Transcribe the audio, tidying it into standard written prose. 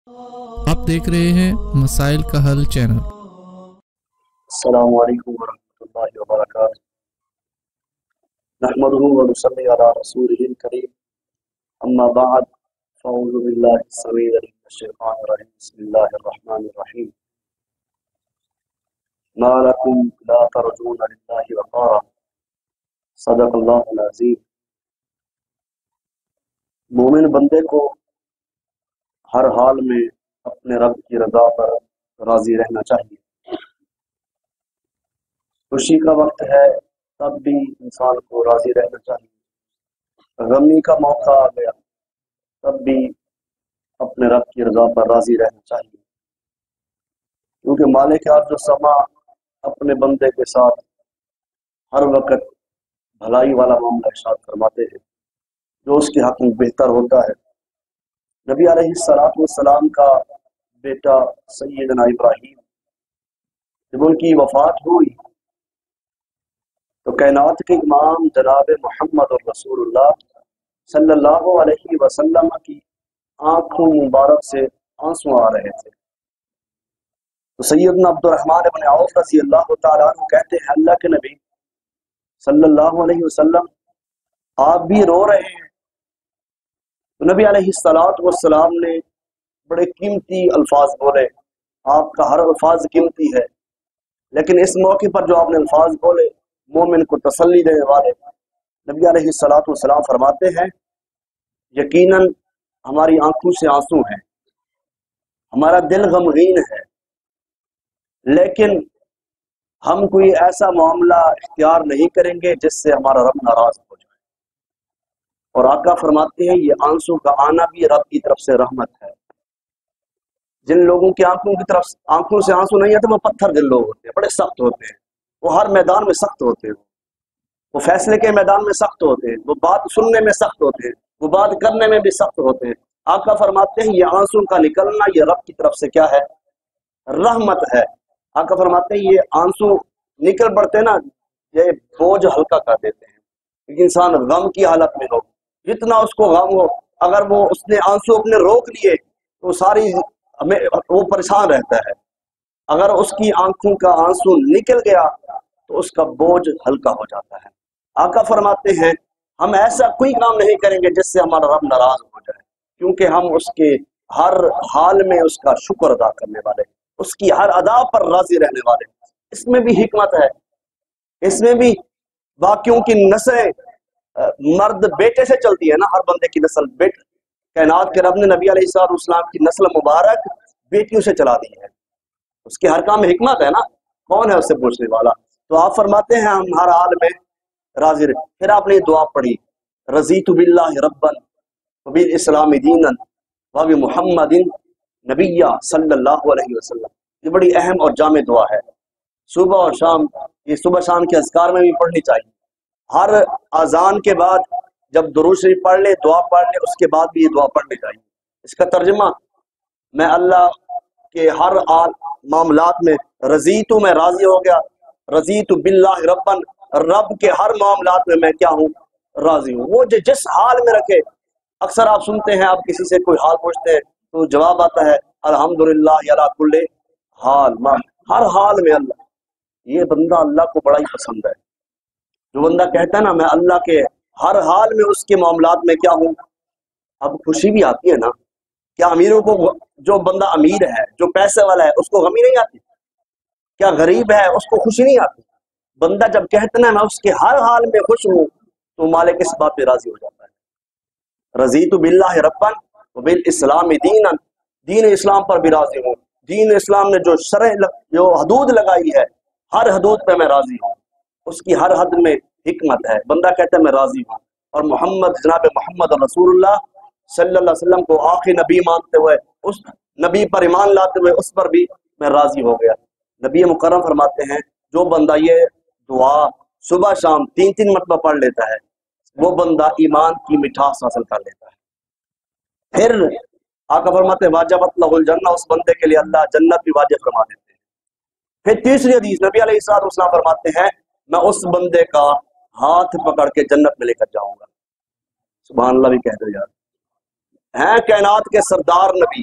آپ دیکھ رہے ہیں مسائل کا حل چینل۔ السلام علیکم ورحمۃ اللہ وبرکاتہ۔ نحمده ونصلی علی رسوله الکریم، اما بعد فاعوذ باللہ السمیع العلیم من الشیطان الرجیم، بسم اللہ الرحمن الرحیم۔ ما لکم لا ترجون للہ وقارا، صدق اللہ العظیم۔ مومن بندے کو ہر حال میں اپنے رب کی رضا پر راضی رہنا چاہیے۔ خوشی کا وقت ہے تب بھی انسان کو راضی رہنا چاہیے، غمی کا موقع آ گیا تب بھی اپنے رب کی رضا پر راضی رہنا چاہیے، کیونکہ مالک ارض و سما اپنے بندے کے ساتھ ہر وقت بھلائی والا معاملہ ارشاد فرماتے ہیں، جو اس کے حق میں بہتر ہوتا ہے۔ نبی علیہ الصلوۃ والسلام کا بیٹا سیدنا ابراہیم، جب ان کی وفات ہوئی تو کائنات کے امام جناب محمد رسول اللہ صلی اللہ علیہ وسلم کی آنکھوں مبارک سے آنسو آ رہے تھے، تو سیدنا عبد الرحمن بن عوف رضی اللہ تعالیٰ عنہ کہتے ہیں، اللہ کے نبی صلی اللہ علیہ وسلم آپ بھی رو رہے ہیں؟ تو نبی علیہ الصلوۃ والسلام نے بڑے قیمتی الفاظ بولے، آپ کا ہر الفاظ قیمتی ہے، لیکن اس موقع پر جو آپ نے الفاظ بولے مومن کو تسلی دینے والے، نبی علیہ الصلوۃ والسلام فرماتے ہیں یقیناً ہماری آنکھوں سے آنسو ہیں، ہمارا دل غمگین ہے، لیکن ہم کوئی ایسا معاملہ اختیار نہیں کریں گے جس سے ہمارا رب ناراض ہو جائے۔ اور آقا فرماتے ہیں یہ آنسو کا آنا بھی رب کی طرف سے رحمت ہے۔ جن لوگوں کی آنکھوں سے آنسو نہیں آتے وہ پتھر دل لوگ ہوتے ہیں، بڑے سخت ہوتے ہیں، وہ ہر میدان میں سخت ہوتے ہیں، وہ فیصلے کے میدان میں سخت ہوتے ہیں، وہ بات سننے میں سخت ہوتے ہیں، وہ بات کرنے میں بھی سخت ہوتے ہیں۔ آقا فرماتے ہیں یہ آنسو کا نکلنا یہ رب کی طرف سے کیا ہے؟ رحمت ہے۔ آقا فرماتے ہیں یہ آنسو نکل پڑتے نا، یہ بوجھ ہلکا کر دیتے ہیں۔ ایک انسان غم کی حالت میں ہو، جتنا اس کو غم ہو، اگر وہ اس نے آنسو اپنے روک لیے تو ساری وہ پریشان رہتا ہے، اگر اس کی آنکھوں کا آنسو نکل گیا تو اس کا بوجھ ہلکا ہو جاتا ہے۔ آقا فرماتے ہیں ہم ایسا کوئی کام نہیں کریں گے جس سے ہمارا رب ناراض ہو جائے، کیونکہ ہم اس کے ہر حال میں اس کا شکر ادا کرنے والے، اس کی ہر ادا پر راضی رہنے والے۔ اس میں بھی حکمت ہے، اس میں بھی باقیوں کی نسلیں مرد بیٹے سے چلتی ہے نا، ہر بندے کی نسل کائنات کے رب نے نبی علیہ الصلوۃ والسلام کی نسل مبارک بیٹیوں سے چلا دی ہے، اس کے ہر کام میں حکمت ہے نا، کون ہے اس سے پوچھنے والا؟ تو آپ فرماتے ہیں ہم ہر حال میں راضی رہے۔ پھر آپ نے یہ دعا پڑھی، رضیت باللہ ربا وبالاسلام دینا وبمحمد نبیا صلی اللہ علیہ وسلم۔ یہ بڑی اہم اور جامع دعا ہے، صبح اور شام، یہ صبح شام کے اذکار میں بھی پڑھنی چاہیے۔ ہر اذان کے بعد جب درود شریف پڑھ لے، دعا پڑھ لے، اس کے بعد بھی یہ دعا پڑھنی چاہیے۔ اس کا ترجمہ میں اللہ کے ہر معاملات میں رضیت، میں راضی ہو گیا، رضیت باللہ ربا، رب کے ہر معاملات میں میں کیا ہوں؟ راضی ہوں۔ وہ جس حال میں رکھے، اکثر آپ سنتے ہیں، آپ کسی سے کوئی حال پوچھتے ہیں تو جواب آتا ہے الحمدللہ علی کل حال، ہر حال میں اللہ۔ یہ بندہ اللہ کو بڑا ہی پسند ہے، جو بندہ کہتا ہے نا میں اللہ کے ہر حال میں اس کے معاملات میں کیا ہوں۔ اب خوشی بھی آتی ہے نا، کیا امیروں کو، جو بندہ امیر ہے، جو پیسے والا ہے، اس کو غمی نہیں آتی؟ کیا غریب ہے اس کو خوشی نہیں آتی؟ بندہ جب کہتا ہے میں اس کے ہر حال میں خوش ہوں تو مالک اس بات پہ راضی ہو جاتا ہے۔ رضیت باللہ ربا وبالاسلام دینا، دین اسلام پر بھی راضی ہوں، دین اسلام نے جو شرع، جو حدود لگائی ہے، ہر حدود پہ میں راضی ہوں، اس کی ہر حد میں حکمت ہے۔ بندہ کہتا ہے میں راضی ہوں، اور محمد جناب محمد رسول اللہ صلی اللہ علیہ وسلم کو آخری نبی مانتے ہوئے، اس نبی پر ایمان لاتے ہوئے اس پر بھی میں راضی ہو گیا۔ نبی مکرم فرماتے ہیں جو بندہ یہ دعا صبح شام 3 مرتبہ پڑھ لیتا ہے وہ بندہ ایمان کی مٹھاس حاصل کر لیتا ہے۔ پھر آقا فرماتے ہیں واجبت لہ الجنہ، اس بندے کے لیے اللہ جنت بھی واجب فرما دیتے ہیں۔ پھر تیسری حدیث نبی علیہ الصلوۃ والسلام فرماتے ہیں میں اس بندے کا ہاتھ پکڑ کے جنت میں لے کر جاؤں گا۔ سبحان اللہ بھی کہہ دو یار، ہیں کائنات کے سردار نبی،